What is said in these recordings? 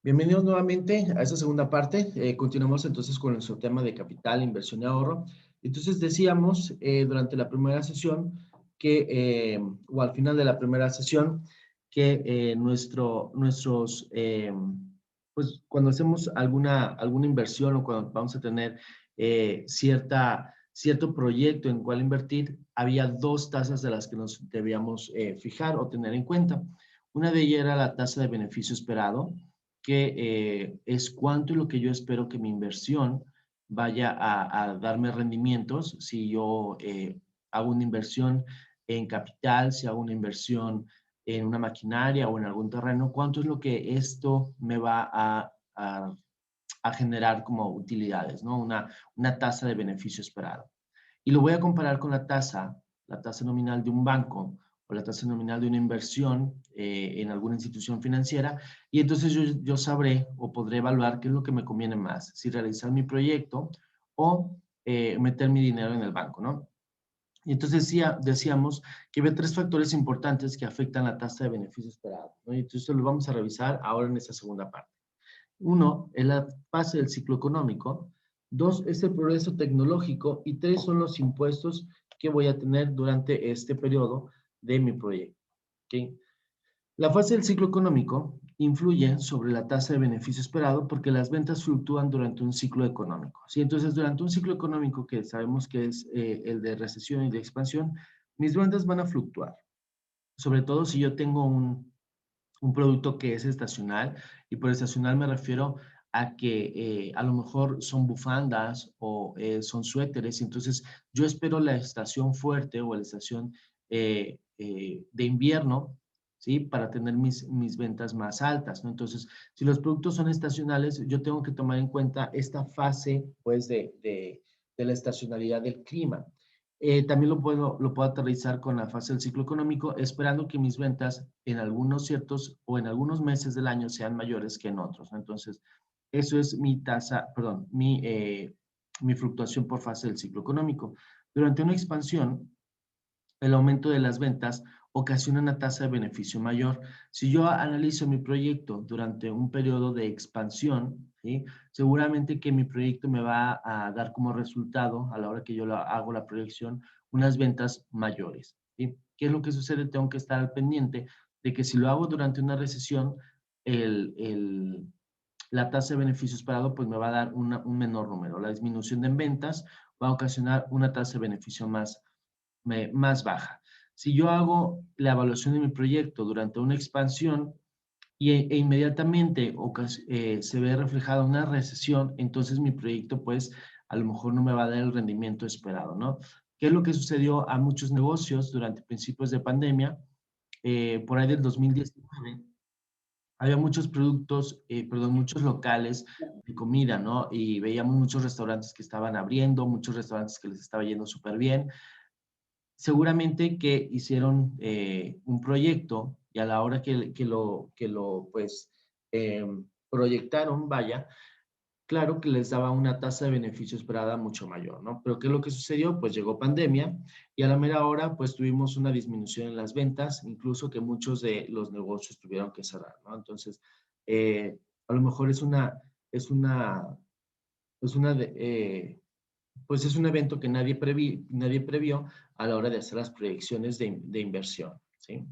Bienvenidos nuevamente a esta segunda parte. Continuamos entonces con nuestro tema de capital, inversión y ahorro. Entonces decíamos durante la primera sesión o al final de la primera sesión, que pues cuando hacemos alguna inversión o cuando vamos a tener cierto proyecto en cual invertir, había dos tasas de las que nos debíamos fijar o tener en cuenta. Una de ellas era la tasa de beneficio esperado, que es cuánto es lo que yo espero que mi inversión vaya a darme rendimientos si yo hago una inversión en capital, si hago una inversión en una maquinaria o en algún terreno, cuánto es lo que esto me va a generar como utilidades, ¿no? Una tasa de beneficio esperado. Y lo voy a comparar con la tasa nominal de un banco o la tasa nominal de una inversión en alguna institución financiera, y entonces yo sabré o podré evaluar qué es lo que me conviene más, si realizar mi proyecto o meter mi dinero en el banco, ¿no? Y entonces decíamos que había tres factores importantes que afectan la tasa de beneficio esperado, ¿no? Y entonces lo vamos a revisar ahora en esta segunda parte. Uno, es la fase del ciclo económico. Dos, es el progreso tecnológico. Y tres, son los impuestos que voy a tener durante este periodo de mi proyecto. ¿Okay? La fase del ciclo económico influye sobre la tasa de beneficio esperado porque las ventas fluctúan durante un ciclo económico. ¿Sí? Entonces, durante un ciclo económico que sabemos que es el de recesión y de expansión, mis ventas van a fluctuar. Sobre todo si yo tengo un producto que es estacional, y por estacional me refiero a que a lo mejor son bufandas o son suéteres, entonces yo espero la estación fuerte o la estación de invierno, ¿sí? Para tener mis ventas más altas, ¿no? Entonces, si los productos son estacionales, yo tengo que tomar en cuenta esta fase, pues, de la estacionalidad del clima. También lo puedo aterrizar con la fase del ciclo económico, esperando que mis ventas en algunos ciertos o en algunos meses del año sean mayores que en otros, ¿no? Entonces, eso es mi tasa, perdón, mi fluctuación por fase del ciclo económico. Durante una expansión, el aumento de las ventas ocasiona una tasa de beneficio mayor. Si yo analizo mi proyecto durante un periodo de expansión, ¿sí? Seguramente que mi proyecto me va a dar como resultado, a la hora que yo hago la proyección, unas ventas mayores, ¿sí? ¿Qué es lo que sucede? Tengo que estar al pendiente de que si lo hago durante una recesión, el, el, la tasa de beneficio esperado pues me va a dar un menor número. La disminución de ventas va a ocasionar una tasa de beneficio más baja. Si yo hago la evaluación de mi proyecto durante una expansión e inmediatamente se ve reflejada una recesión, entonces mi proyecto pues a lo mejor no me va a dar el rendimiento esperado, ¿no? ¿Qué es lo que sucedió a muchos negocios durante principios de pandemia? Por ahí del 2019, había muchos productos, perdón, muchos locales de comida, ¿no? Y veíamos muchos restaurantes que estaban abriendo, muchos restaurantes que les estaba yendo súper bien. Seguramente que hicieron un proyecto y a la hora que lo pues, proyectaron, vaya, claro que les daba una tasa de beneficio esperada mucho mayor, ¿no? Pero ¿qué es lo que sucedió? Pues llegó pandemia y a la mera hora, pues tuvimos una disminución en las ventas, incluso que muchos de los negocios tuvieron que cerrar, ¿no? Entonces, a lo mejor es una, es una pues es un evento que nadie previó a la hora de hacer las proyecciones de inversión, ¿sí?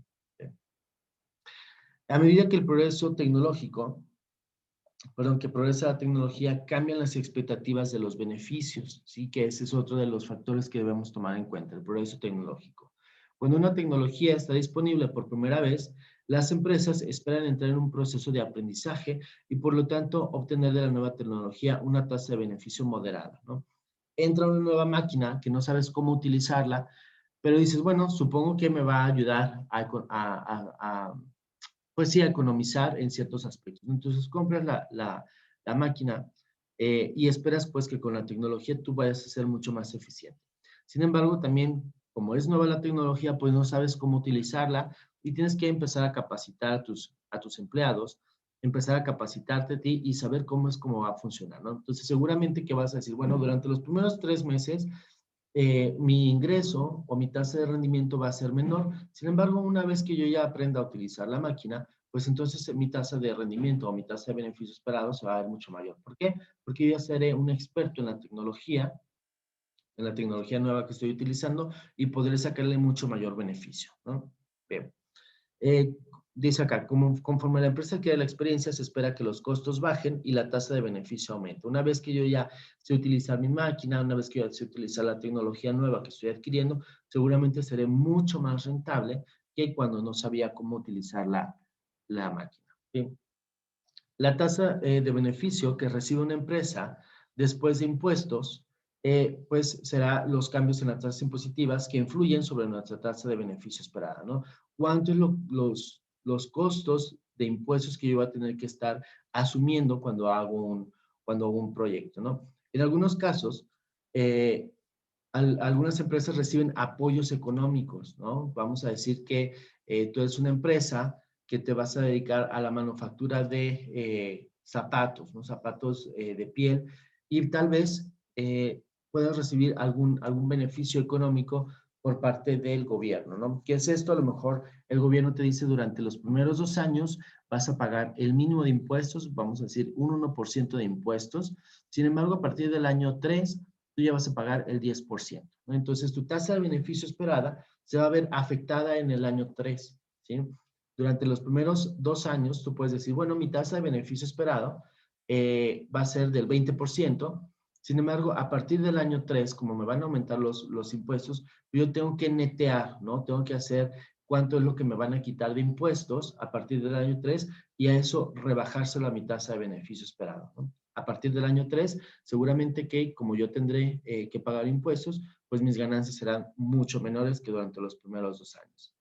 A medida que el progreso tecnológico, perdón, que progresa la tecnología, cambian las expectativas de los beneficios, ¿sí? Que ese es otro de los factores que debemos tomar en cuenta, el progreso tecnológico. Cuando una tecnología está disponible por primera vez, las empresas esperan entrar en un proceso de aprendizaje y por lo tanto obtener de la nueva tecnología una tasa de beneficio moderada, ¿no? Entra una nueva máquina que no sabes cómo utilizarla, pero dices, bueno, supongo que me va a ayudar pues sí, a economizar en ciertos aspectos. Entonces compras la máquina y esperas pues que con la tecnología tú vayas a ser mucho más eficiente. Sin embargo, también como es nueva la tecnología, pues no sabes cómo utilizarla y tienes que empezar a capacitar a tus empleados, empezar a capacitarte a ti y saber cómo va a funcionar, ¿no? Entonces seguramente que vas a decir, bueno, durante los primeros 3 meses mi ingreso o mi tasa de rendimiento va a ser menor. Sin embargo, una vez que yo ya aprenda a utilizar la máquina, pues entonces mi tasa de rendimiento o mi tasa de beneficio esperado se va a ver mucho mayor. ¿Por qué? Porque yo ya seré un experto en la tecnología nueva que estoy utilizando y podré sacarle mucho mayor beneficio, ¿no? Bien. Eh, Dice acá, conforme la empresa adquiere la experiencia, se espera que los costos bajen y la tasa de beneficio aumente. Una vez que yo ya sé utilizar mi máquina, una vez que yo ya sé utilizar la tecnología nueva que estoy adquiriendo, seguramente seré mucho más rentable que cuando no sabía cómo utilizar la máquina. ¿Sí? La tasa de beneficio que recibe una empresa después de impuestos, pues será los cambios en las tasas impositivas que influyen sobre nuestra tasa de beneficio esperada, ¿no? ¿Cuánto es los costos de impuestos que yo voy a tener que estar asumiendo cuando hago un proyecto, ¿no? En algunos casos, eh, algunas empresas reciben apoyos económicos, ¿no? Vamos a decir que tú eres una empresa que te vas a dedicar a la manufactura de zapatos, ¿no? Zapatos de piel, y tal vez puedas recibir algún beneficio económico por parte del gobierno, ¿no? ¿Qué es esto? A lo mejor el gobierno te dice durante los primeros 2 años vas a pagar el mínimo de impuestos, vamos a decir un 1% de impuestos. Sin embargo, a partir del año 3 tú ya vas a pagar el 10%, ¿no? Entonces, tu tasa de beneficio esperada se va a ver afectada en el año 3, ¿sí? Durante los primeros 2 años, tú puedes decir, bueno, mi tasa de beneficio esperado va a ser del 20%. Sin embargo, a partir del año 3, como me van a aumentar los impuestos, yo tengo que netear, ¿no? Tengo que hacer cuánto es lo que me van a quitar de impuestos a partir del año 3 y a eso rebajárselo a mi tasa de beneficio esperado, ¿no? A partir del año 3, seguramente que como yo tendré que pagar impuestos, pues mis ganancias serán mucho menores que durante los primeros 2 años.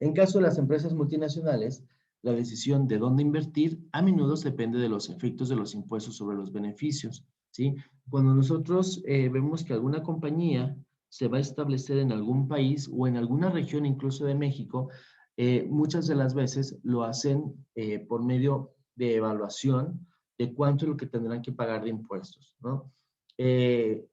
En caso de las empresas multinacionales, la decisión de dónde invertir a menudo depende de los efectos de los impuestos sobre los beneficios, ¿sí? Cuando nosotros vemos que alguna compañía se va a establecer en algún país o en alguna región incluso de México, muchas de las veces lo hacen por medio de evaluación de cuánto es lo que tendrán que pagar de impuestos, ¿no? Eh,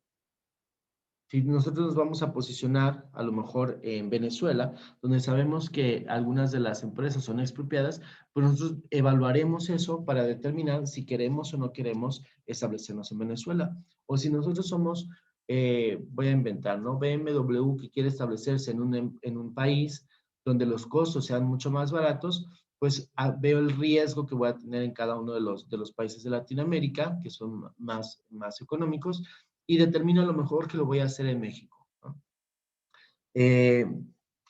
si nosotros nos vamos a posicionar a lo mejor en Venezuela, donde sabemos que algunas de las empresas son expropiadas, pues nosotros evaluaremos eso para determinar si queremos o no queremos establecernos en Venezuela. O si nosotros somos, voy a inventar, ¿no? BMW que quiere establecerse en un país donde los costos sean mucho más baratos, pues veo el riesgo que voy a tener en cada uno de los países de Latinoamérica, que son más económicos, y determino a lo mejor que lo voy a hacer en México, ¿no? Eh,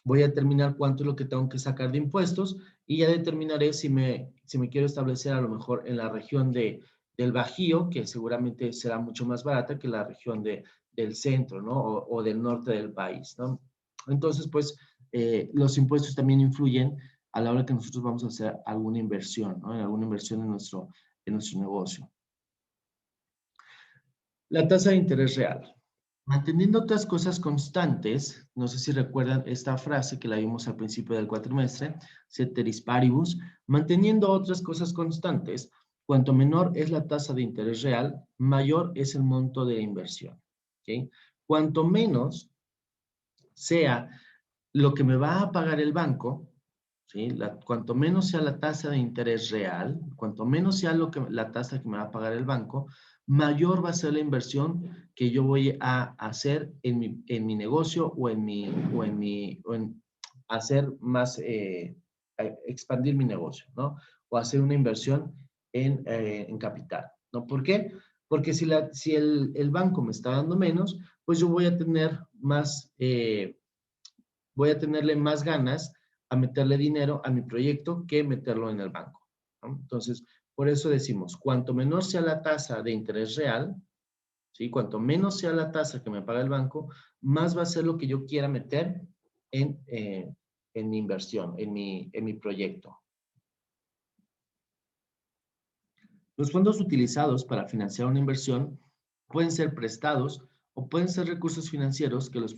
Voy a determinar cuánto es lo que tengo que sacar de impuestos y ya determinaré si me quiero establecer a lo mejor en la región del Bajío, que seguramente será mucho más barata que la región del centro, ¿no? O del norte del país, ¿no? Entonces, pues, los impuestos también influyen a la hora que nosotros vamos a hacer alguna inversión, ¿no? En alguna inversión en nuestro negocio. La tasa de interés real. Manteniendo otras cosas constantes, no sé si recuerdan esta frase que la vimos al principio del cuatrimestre, ceteris paribus, manteniendo otras cosas constantes, cuanto menor es la tasa de interés real, mayor es el monto de la inversión. ¿Okay? Cuanto menos sea lo que me va a pagar el banco, ¿sí? Cuanto menos sea la tasa de interés real, cuanto menos sea la tasa que me va a pagar el banco, mayor va a ser la inversión que yo voy a hacer en mi negocio o en hacer más, expandir mi negocio, ¿no? O hacer una inversión en capital, ¿no? ¿Por qué? Porque si el banco me está dando menos, pues yo voy a tenerle más ganas a meterle dinero a mi proyecto que meterlo en el banco, ¿no? Entonces, por eso decimos, cuanto menor sea la tasa de interés real, ¿sí? Cuanto menos sea la tasa que me paga el banco, más va a ser lo que yo quiera meter en, eh, en mi inversión, en mi proyecto. Los fondos utilizados para financiar una inversión pueden ser prestados o pueden ser recursos financieros de los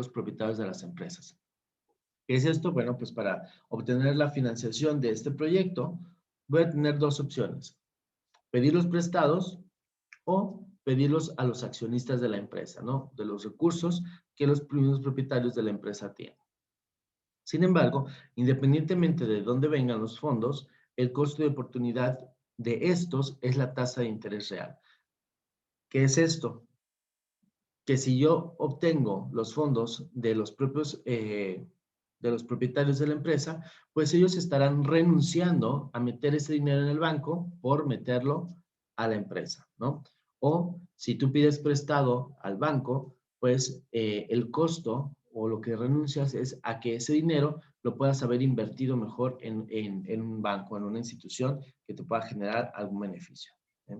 propietarios de las empresas. ¿Qué es esto? Bueno, pues para obtener la financiación de este proyecto, voy a tener dos opciones: pedirlos prestados o pedirlos a los accionistas de la empresa, ¿no? De los recursos que los primeros propietarios de la empresa tienen. Sin embargo, independientemente de dónde vengan los fondos, el costo de oportunidad de estos es la tasa de interés real. ¿Qué es esto? Que si yo obtengo los fondos de los propietarios de la empresa, pues ellos estarán renunciando a meter ese dinero en el banco por meterlo a la empresa, ¿no? O si tú pides prestado al banco, pues el costo o lo que renuncias es a que ese dinero lo puedas haber invertido mejor en un banco, en una institución que te pueda generar algún beneficio. ¿Eh?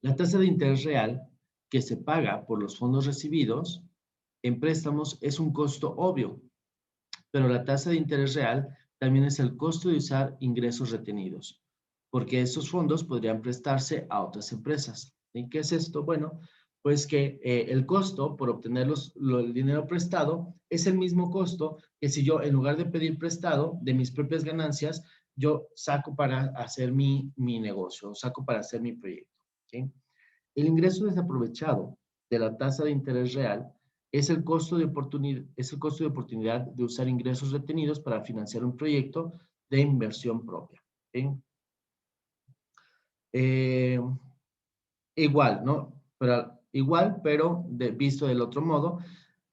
La tasa de interés real que se paga por los fondos recibidos en préstamos es un costo obvio, pero la tasa de interés real también es el costo de usar ingresos retenidos, porque esos fondos podrían prestarse a otras empresas. ¿Y qué es esto? Bueno, pues que el costo por obtener el dinero prestado es el mismo costo que si yo, en lugar de pedir prestado de mis propias ganancias, yo saco para hacer mi negocio, saco para hacer mi proyecto. ¿Sí? El ingreso desaprovechado de la tasa de interés real es el costo de oportunidad de usar ingresos retenidos para financiar un proyecto de inversión propia. ¿Sí? Eh, igual, ¿no? Pero visto del otro modo,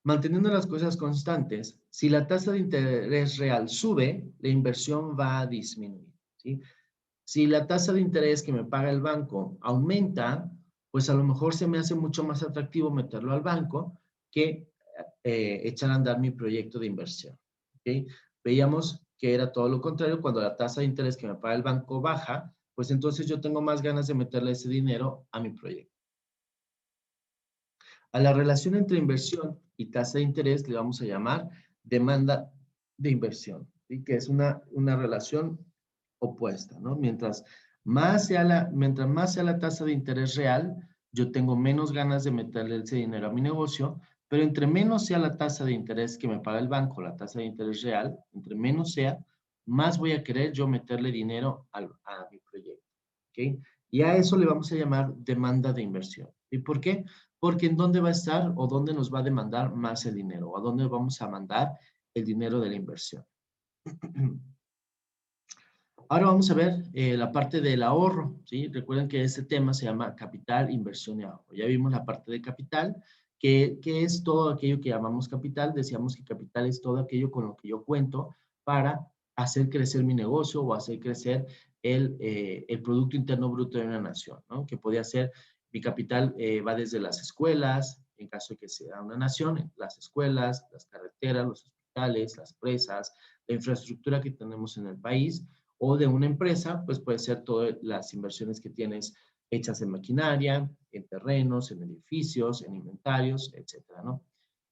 manteniendo las cosas constantes, si la tasa de interés real sube, la inversión va a disminuir. ¿Sí? Si la tasa de interés que me paga el banco aumenta, pues a lo mejor se me hace mucho más atractivo meterlo al banco que echar a andar mi proyecto de inversión. ¿Okay? Veíamos que era todo lo contrario, cuando la tasa de interés que me paga el banco baja, pues entonces yo tengo más ganas de meterle ese dinero a mi proyecto. A la relación entre inversión y tasa de interés le vamos a llamar demanda de inversión, ¿sí? Que es una relación opuesta, ¿no? Mientras más sea la tasa de interés real, yo tengo menos ganas de meterle ese dinero a mi negocio, pero entre menos sea la tasa de interés que me paga el banco, la tasa de interés real, entre menos sea, más voy a querer yo meterle dinero a mi proyecto, ¿ok? Y a eso le vamos a llamar demanda de inversión. ¿Y por qué? Porque en dónde va a estar o dónde nos va a demandar más el dinero, o a dónde vamos a mandar el dinero de la inversión. Ahora vamos a ver la parte del ahorro, ¿sí? Recuerden que este tema se llama capital, inversión y ahorro. Ya vimos la parte de capital, que es todo aquello que llamamos capital. Decíamos que capital es todo aquello con lo que yo cuento para hacer crecer mi negocio o hacer crecer el Producto Interno Bruto de una nación, ¿no? Que podría ser, mi capital va desde las escuelas, en caso de que sea una nación, las escuelas, las carreteras, los hospitales, las presas, la infraestructura que tenemos en el país, o de una empresa, pues puede ser todas las inversiones que tienes hechas en maquinaria, en terrenos, en edificios, en inventarios, etcétera, ¿no?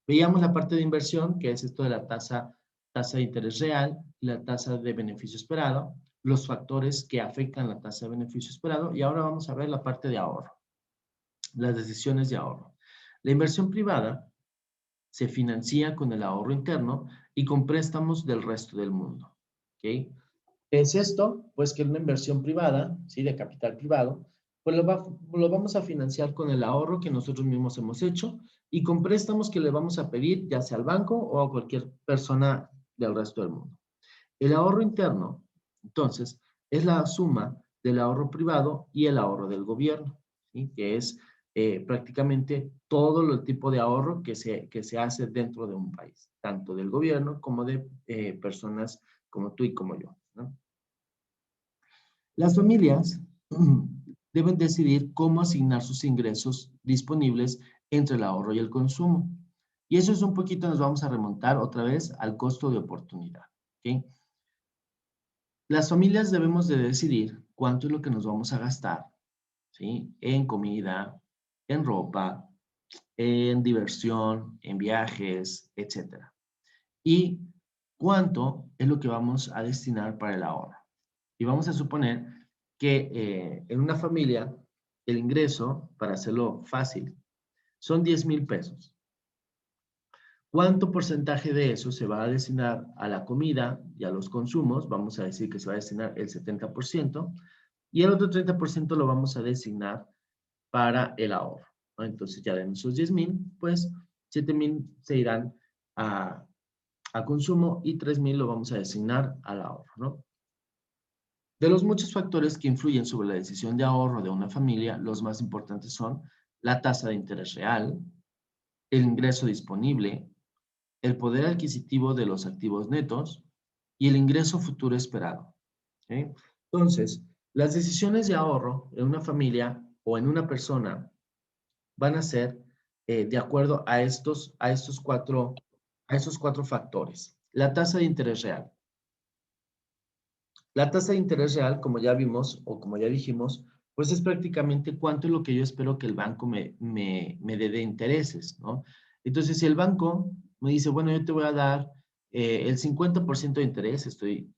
Veíamos la parte de inversión, que es esto de la tasa de interés real y la tasa de beneficio esperado, los factores que afectan la tasa de beneficio esperado, y ahora vamos a ver la parte de ahorro, las decisiones de ahorro. La inversión privada se financia con el ahorro interno y con préstamos del resto del mundo, ¿ok? ¿Qué es esto? Pues que una inversión privada, ¿sí? De capital privado, pues lo vamos a financiar con el ahorro que nosotros mismos hemos hecho y con préstamos que le vamos a pedir ya sea al banco o a cualquier persona del resto del mundo. El ahorro interno, entonces, es la suma del ahorro privado y el ahorro del gobierno, ¿sí? Que es prácticamente todo el tipo de ahorro que se hace dentro de un país, tanto del gobierno como de personas como tú y como yo, ¿no? Las familias deben decidir cómo asignar sus ingresos disponibles entre el ahorro y el consumo. Y eso es un poquito, nos vamos a remontar otra vez al costo de oportunidad. ¿Okay? Las familias debemos de decidir cuánto es lo que nos vamos a gastar, ¿sí? En comida, en ropa, en diversión, en viajes, etcétera. Y cuánto es lo que vamos a destinar para el ahorro. Y vamos a suponer que en una familia el ingreso, para hacerlo fácil, son 10,000 pesos. ¿Cuánto porcentaje de eso se va a destinar a la comida y a los consumos? Vamos a decir que se va a destinar el 70% y el otro 30% lo vamos a designar para el ahorro, ¿no? Entonces ya de esos 10,000, pues 7,000 se irán a a consumo y 3,000 lo vamos a designar al ahorro, ¿no? De los muchos factores que influyen sobre la decisión de ahorro de una familia, los más importantes son la tasa de interés real, el ingreso disponible, el poder adquisitivo de los activos netos y el ingreso futuro esperado. ¿Ok? Entonces, las decisiones de ahorro en una familia o en una persona van a ser de acuerdo a estos cuatro factores. La tasa de interés real. La tasa de interés real, como ya vimos o como ya dijimos, pues es prácticamente cuánto es lo que yo espero que el banco me dé de intereses, ¿no? Entonces, si el banco me dice, bueno, yo te voy a dar el 50% de interés, estoy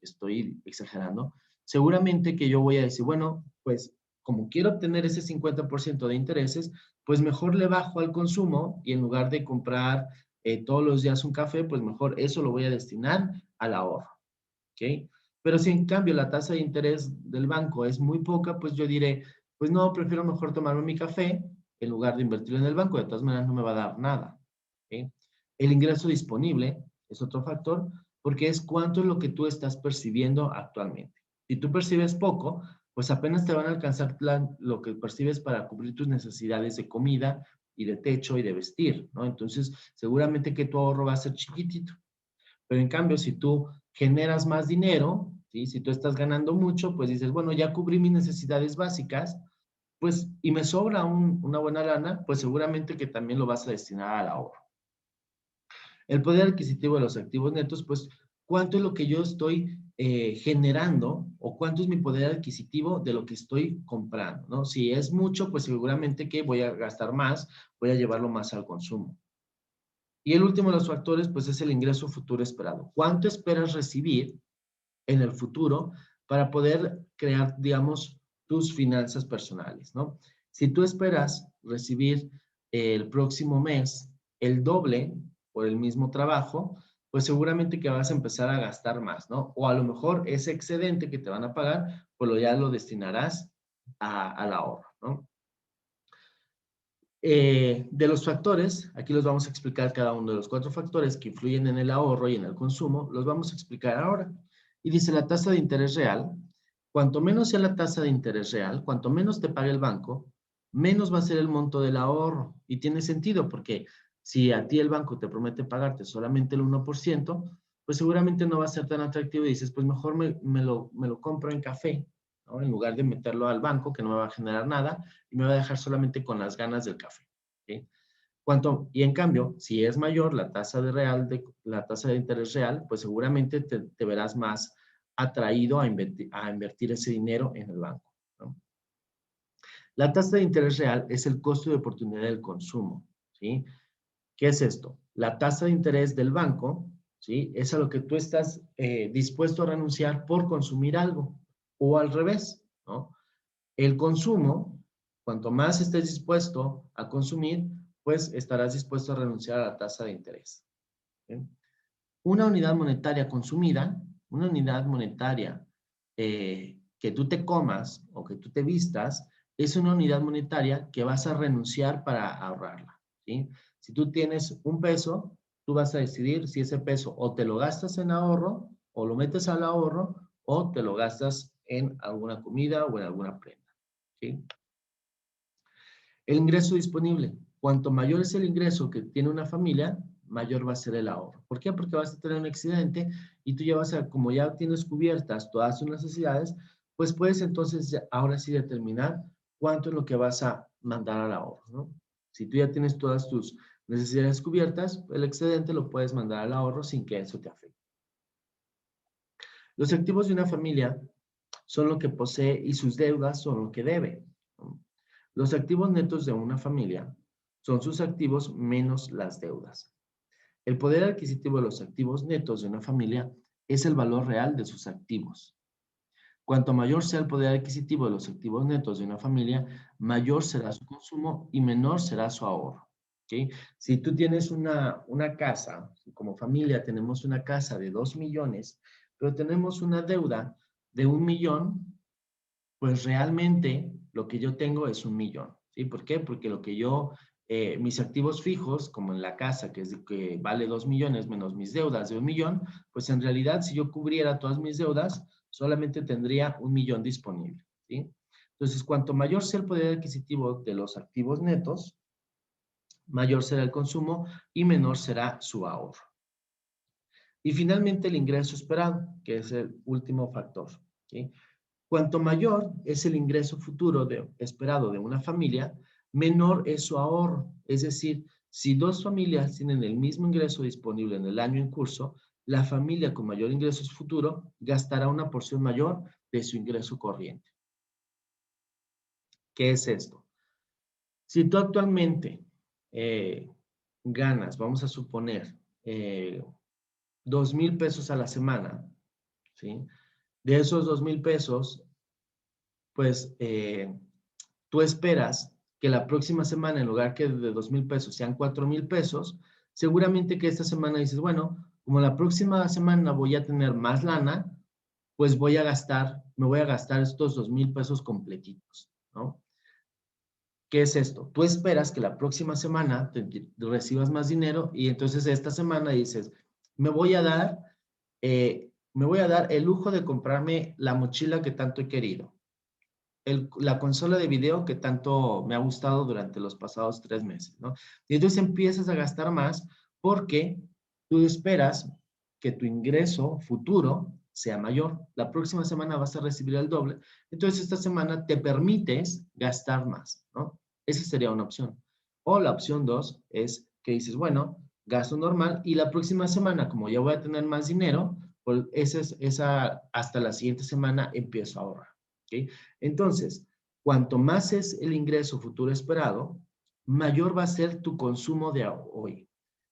exagerando, seguramente que yo voy a decir, bueno, pues como quiero obtener ese 50% de intereses, pues mejor le bajo al consumo y en lugar de comprar todos los días un café, pues mejor eso lo voy a destinar al ahorro, ¿ok? Pero si en cambio la tasa de interés del banco es muy poca, pues yo diré, pues no, prefiero mejor tomarme mi café en lugar de invertirlo en el banco, de todas maneras no me va a dar nada, ¿ok? El ingreso disponible es otro factor, porque es cuánto es lo que tú estás percibiendo actualmente. Si tú percibes poco, pues apenas te van a alcanzar lo que percibes para cubrir tus necesidades de comida y de techo y de vestir, ¿no? Entonces, seguramente que tu ahorro va a ser chiquitito. Pero en cambio, si tú generas más dinero, ¿sí? Si tú estás ganando mucho, pues dices, bueno, ya cubrí mis necesidades básicas, pues, y me sobra una buena lana, pues seguramente que también lo vas a destinar al ahorro. El poder adquisitivo de los activos netos, pues, ¿cuánto es lo que yo estoy generando o cuánto es mi poder adquisitivo de lo que estoy comprando, ¿no? Si es mucho, pues seguramente que voy a gastar más, voy a llevarlo más al consumo. Y el último de los factores, pues, es el ingreso futuro esperado. ¿Cuánto esperas recibir en el futuro para poder crear, digamos, tus finanzas personales, ¿no? Si tú esperas recibir el próximo mes el doble por el mismo trabajo, pues seguramente que vas a empezar a gastar más, ¿no? O a lo mejor ese excedente que te van a pagar, pues ya lo destinarás al ahorro, ¿no? De los factores, aquí los vamos a explicar cada uno de los cuatro factores que influyen en el ahorro y en el consumo, los vamos a explicar ahora. Y dice la tasa de interés real, cuanto menos sea la tasa de interés real, cuanto menos te pague el banco, menos va a ser el monto del ahorro. Y tiene sentido porque si a ti el banco te promete pagarte solamente el 1%, pues seguramente no va a ser tan atractivo y dices, pues mejor me lo compro en café, ¿no? En lugar de meterlo al banco que no me va a generar nada y me va a dejar solamente con las ganas del café. ¿Sí? Y en cambio, si es mayor la tasa de interés real, pues seguramente te verás más atraído a invertir ese dinero en el banco, ¿no? La tasa de interés real es el costo de oportunidad del consumo, ¿sí? ¿Qué es esto? La tasa de interés del banco, ¿sí? Es a lo que tú estás dispuesto a renunciar por consumir algo, o al revés, ¿no? El consumo, cuanto más estés dispuesto a consumir, pues estarás dispuesto a renunciar a la tasa de interés. ¿Sí? Una unidad monetaria consumida, una unidad monetaria que tú te comas o que tú te vistas, es una unidad monetaria que vas a renunciar para ahorrarla. ¿Sí? Si tú tienes un peso, tú vas a decidir si ese peso o te lo gastas en ahorro o lo metes al ahorro o te lo gastas en alguna comida o en alguna prenda. ¿Sí? El ingreso disponible. Cuanto mayor es el ingreso que tiene una familia, mayor va a ser el ahorro. ¿Por qué? Porque vas a tener un excedente y tú ya vas a, como ya tienes cubiertas todas tus necesidades, pues puedes entonces ahora sí determinar cuánto es lo que vas a mandar al ahorro, ¿no? Si tú ya tienes todas tus necesidades cubiertas, el excedente lo puedes mandar al ahorro sin que eso te afecte. Los activos de una familia son lo que posee y sus deudas son lo que debe, ¿no? Los activos netos de una familia son sus activos menos las deudas. El poder adquisitivo de los activos netos de una familia es el valor real de sus activos. Cuanto mayor sea el poder adquisitivo de los activos netos de una familia, mayor será su consumo y menor será su ahorro. ¿Okay? Si tú tienes una casa, como familia tenemos una casa de 2 millones, pero tenemos una deuda de 1 millón, pues realmente lo que yo tengo es 1 millón. ¿Sí? ¿Por qué? Porque lo que yo mis activos fijos, como en la casa, que vale 2 millones menos mis deudas de 1 millón, pues en realidad si yo cubriera todas mis deudas, solamente tendría 1 millón disponible, ¿sí? Entonces, cuanto mayor sea el poder adquisitivo de los activos netos, mayor será el consumo y menor será su ahorro. Y finalmente el ingreso esperado, que es el último factor, ¿sí? Cuanto mayor es el ingreso futuro esperado de una familia, menor es su ahorro. Es decir, si dos familias tienen el mismo ingreso disponible en el año en curso, la familia con mayor ingreso futuro gastará una porción mayor de su ingreso corriente. ¿Qué es esto? Si tú actualmente ganas, vamos a suponer, 2,000 pesos a la semana, ¿sí? De esos 2,000 pesos, pues tú esperas que la próxima semana, en lugar que de 2,000 pesos sean 4,000 pesos, seguramente que esta semana dices, bueno, como la próxima semana voy a tener más lana, pues me voy a gastar estos 2,000 pesos completitos, ¿no? ¿Qué es esto? Tú esperas que la próxima semana recibas más dinero y entonces esta semana dices, me voy a dar, me voy a dar el lujo de comprarme la mochila que tanto he querido, la consola de video que tanto me ha gustado durante los pasados 3 meses, ¿no? Y entonces empiezas a gastar más porque tú esperas que tu ingreso futuro sea mayor. La próxima semana vas a recibir el doble. Entonces esta semana te permites gastar más, ¿no? Esa sería una opción. O la opción 2 es que dices, bueno, gasto normal y la próxima semana, como ya voy a tener más dinero, pues hasta la siguiente semana empiezo a ahorrar, ¿ok? Entonces, cuanto más es el ingreso futuro esperado, mayor va a ser tu consumo de hoy.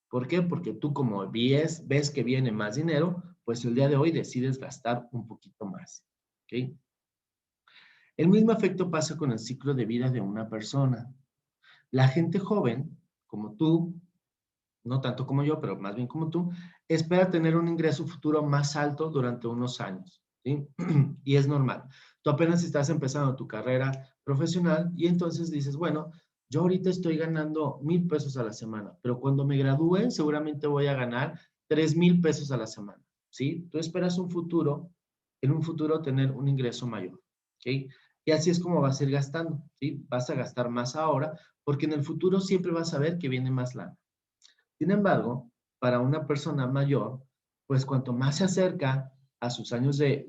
¿Por qué? Porque tú como ves que viene más dinero, pues el día de hoy decides gastar un poquito más, ¿ok? El mismo efecto pasa con el ciclo de vida de una persona. La gente joven, como tú, no tanto como yo, pero más bien como tú, espera tener un ingreso futuro más alto durante unos años, ¿sí? Y es normal. Tú apenas estás empezando tu carrera profesional y entonces dices, bueno, yo ahorita estoy ganando 1,000 pesos a la semana, pero cuando me gradúe seguramente voy a ganar 3,000 pesos a la semana, ¿sí? Tú esperas en un futuro tener un ingreso mayor, ¿ok? Y así es como vas a ir gastando, ¿sí? Vas a gastar más ahora porque en el futuro siempre vas a ver que viene más lana. Sin embargo, para una persona mayor, pues cuanto más se acerca a sus años de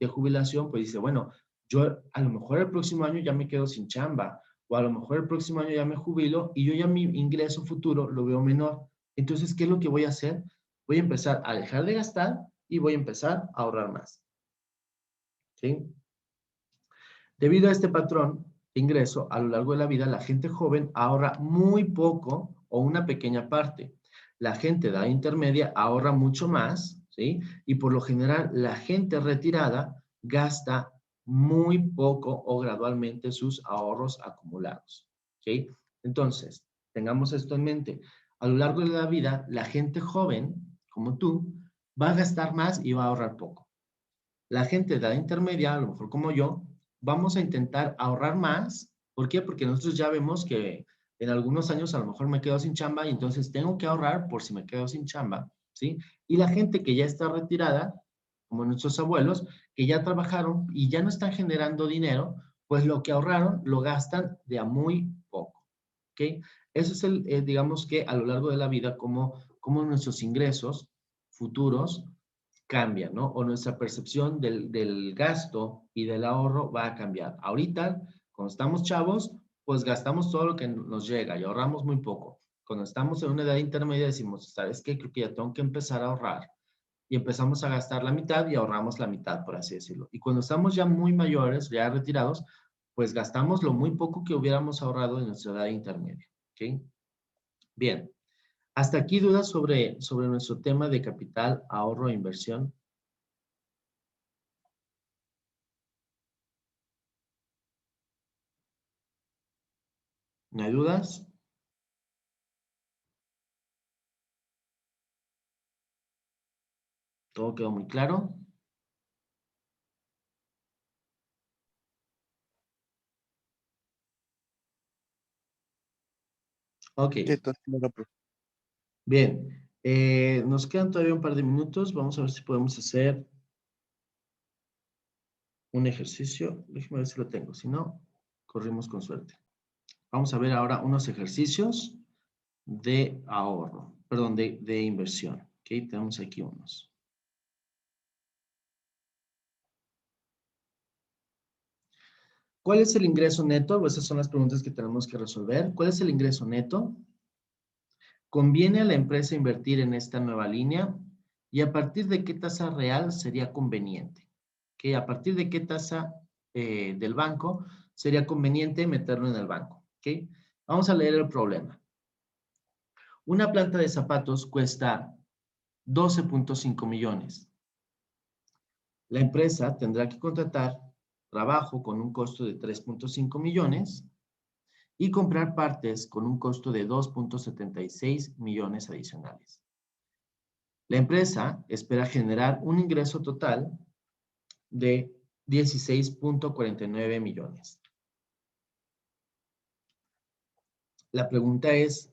jubilación, pues dice, bueno, yo a lo mejor el próximo año ya me quedo sin chamba, o a lo mejor el próximo año ya me jubilo y yo ya mi ingreso futuro lo veo menor. Entonces, ¿qué es lo que voy a hacer? Voy a empezar a dejar de gastar y voy a empezar a ahorrar más, ¿sí? Debido a este patrón de ingreso, a lo largo de la vida, la gente joven ahorra muy poco o una pequeña parte. La gente de edad intermedia ahorra mucho más, ¿sí? Y por lo general, la gente retirada gasta muy poco o gradualmente sus ahorros acumulados, ¿sí? Entonces, tengamos esto en mente. A lo largo de la vida, la gente joven, como tú, va a gastar más y va a ahorrar poco. La gente de edad intermedia, a lo mejor como yo, vamos a intentar ahorrar más. ¿Por qué? Porque nosotros ya vemos que en algunos años a lo mejor me quedo sin chamba y entonces tengo que ahorrar por si me quedo sin chamba, ¿sí? Y la gente que ya está retirada, como nuestros abuelos, que ya trabajaron y ya no están generando dinero, pues lo que ahorraron lo gastan de a muy poco, ¿ok? Eso es digamos que a lo largo de la vida, como nuestros ingresos futuros cambia, ¿no? O nuestra percepción del gasto y del ahorro va a cambiar. Ahorita, cuando estamos chavos, pues gastamos todo lo que nos llega y ahorramos muy poco. Cuando estamos en una edad intermedia decimos, ¿sabes qué? Creo que ya tengo que empezar a ahorrar. Y empezamos a gastar la mitad y ahorramos la mitad, por así decirlo. Y cuando estamos ya muy mayores, ya retirados, pues gastamos lo muy poco que hubiéramos ahorrado en nuestra edad intermedia. ¿Ok? Bien. Hasta aquí dudas sobre nuestro tema de capital, ahorro e inversión. ¿No hay dudas? ¿Todo quedó muy claro? Ok, Sí, entonces no lo profe. bien. Nos quedan todavía un par de minutos. Vamos a ver si podemos hacer un ejercicio. Déjeme ver si lo tengo. Si no, corrimos con suerte. Vamos a ver ahora unos ejercicios de ahorro, perdón, de inversión. Ok, tenemos aquí unos. ¿Cuál es el ingreso neto? Esas son las preguntas que tenemos que resolver. ¿Cuál es el ingreso neto? ¿Conviene a la empresa invertir en esta nueva línea? ¿Y a partir de qué tasa real sería conveniente? ¿Ok? ¿A partir de qué tasa del banco sería conveniente meterlo en el banco? ¿Ok? Vamos a leer el problema. Una planta de zapatos cuesta 12.5 millones. La empresa tendrá que contratar trabajo con un costo de 3.5 millones y comprar partes con un costo de 2.76 millones adicionales. La empresa espera generar un ingreso total de 16.49 millones. La pregunta es,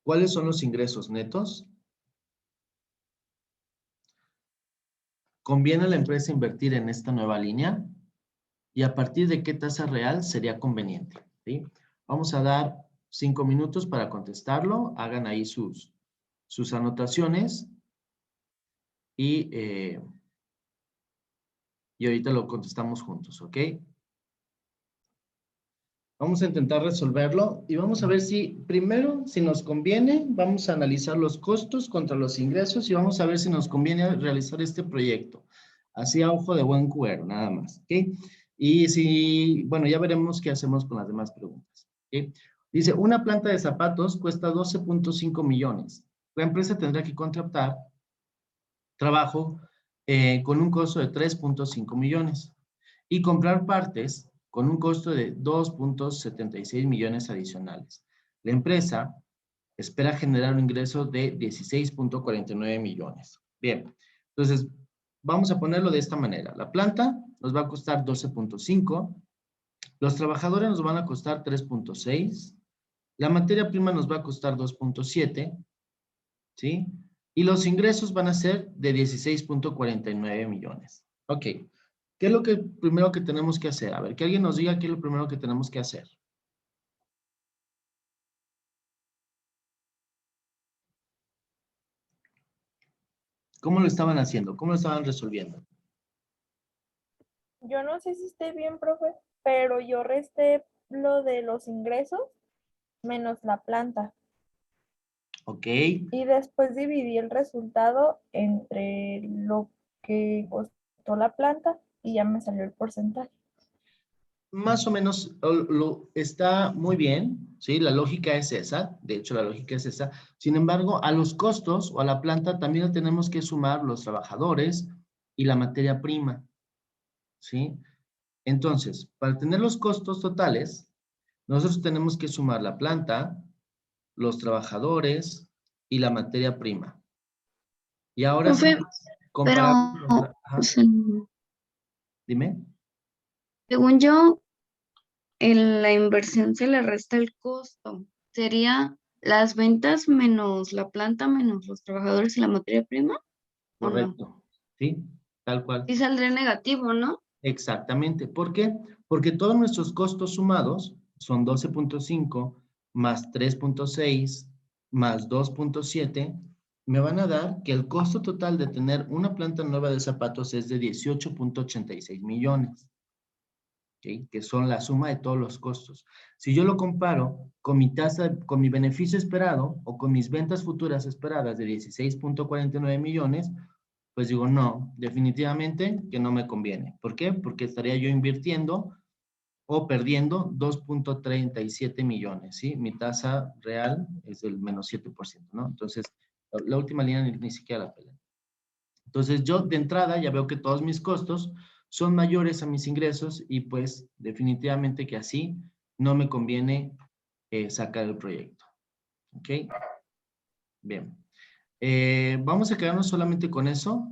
¿cuáles son los ingresos netos? ¿Conviene a la empresa invertir en esta nueva línea? ¿Y a partir de qué tasa real sería conveniente? ¿Sí? Vamos a dar 5 minutos para contestarlo. Hagan ahí sus anotaciones y ahorita lo contestamos juntos, ¿ok? Vamos a intentar resolverlo y vamos a ver si, primero, si nos conviene, vamos a analizar los costos contra los ingresos y vamos a ver si nos conviene realizar este proyecto. Así a ojo de buen cubero, nada más, ¿ok? Y si, bueno, ya veremos qué hacemos con las demás preguntas, ¿ok? Dice, una planta de zapatos cuesta 12.5 millones. La empresa tendrá que contratar trabajo con un costo de 3.5 millones y comprar partes con un costo de 2.76 millones adicionales. La empresa espera generar un ingreso de 16.49 millones. Bien, entonces vamos a ponerlo de esta manera. La planta nos va a costar 12.5, los trabajadores nos van a costar 3.6, la materia prima nos va a costar 2.7, ¿sí? Y los ingresos van a ser de 16.49 millones. Ok. ¿Qué es lo primero que tenemos que hacer? A ver, que alguien nos diga qué es lo primero que tenemos que hacer. ¿Cómo lo estaban haciendo? ¿Cómo lo estaban resolviendo? Yo no sé si esté bien, profe, pero yo resté lo de los ingresos menos la planta. Ok. Y después dividí el resultado entre lo que costó la planta y ya me salió el porcentaje. Más o menos está muy bien, ¿sí? La lógica es esa, de hecho la lógica es esa. Sin embargo, a los costos o a la planta también le tenemos que sumar los trabajadores y la materia prima, ¿sí? Entonces, para tener los costos totales, nosotros tenemos que sumar la planta, los trabajadores y la materia prima. Y ahora sí, Profe, pero comparamos ajá, dime. según yo, en la inversión se le resta el costo. Sería las ventas menos la planta, menos los trabajadores y la materia prima, ¿o no? Correcto, ¿sí? Tal cual. Sí saldría negativo, ¿no? Exactamente. ¿Por qué? Porque todos nuestros costos sumados son 12.5 más 3.6 más 2.7, me van a dar que el costo total de tener una planta nueva de zapatos es de 18.86 millones. ¿Okay? Que son la suma de todos los costos. Si yo lo comparo con mi tasa, con mi beneficio esperado o con mis ventas futuras esperadas de 16.49 millones, pues digo, no, definitivamente que no me conviene. ¿Por qué? Porque estaría yo invirtiendo o perdiendo 2.37 millones, ¿sí? Mi tasa real es del menos 7%, ¿no? Entonces, la última línea ni siquiera la pelé. Entonces, yo de entrada ya veo que todos mis costos son mayores a mis ingresos y pues definitivamente que así no me conviene sacar el proyecto. ¿Ok? Bien. Vamos a quedarnos solamente con eso.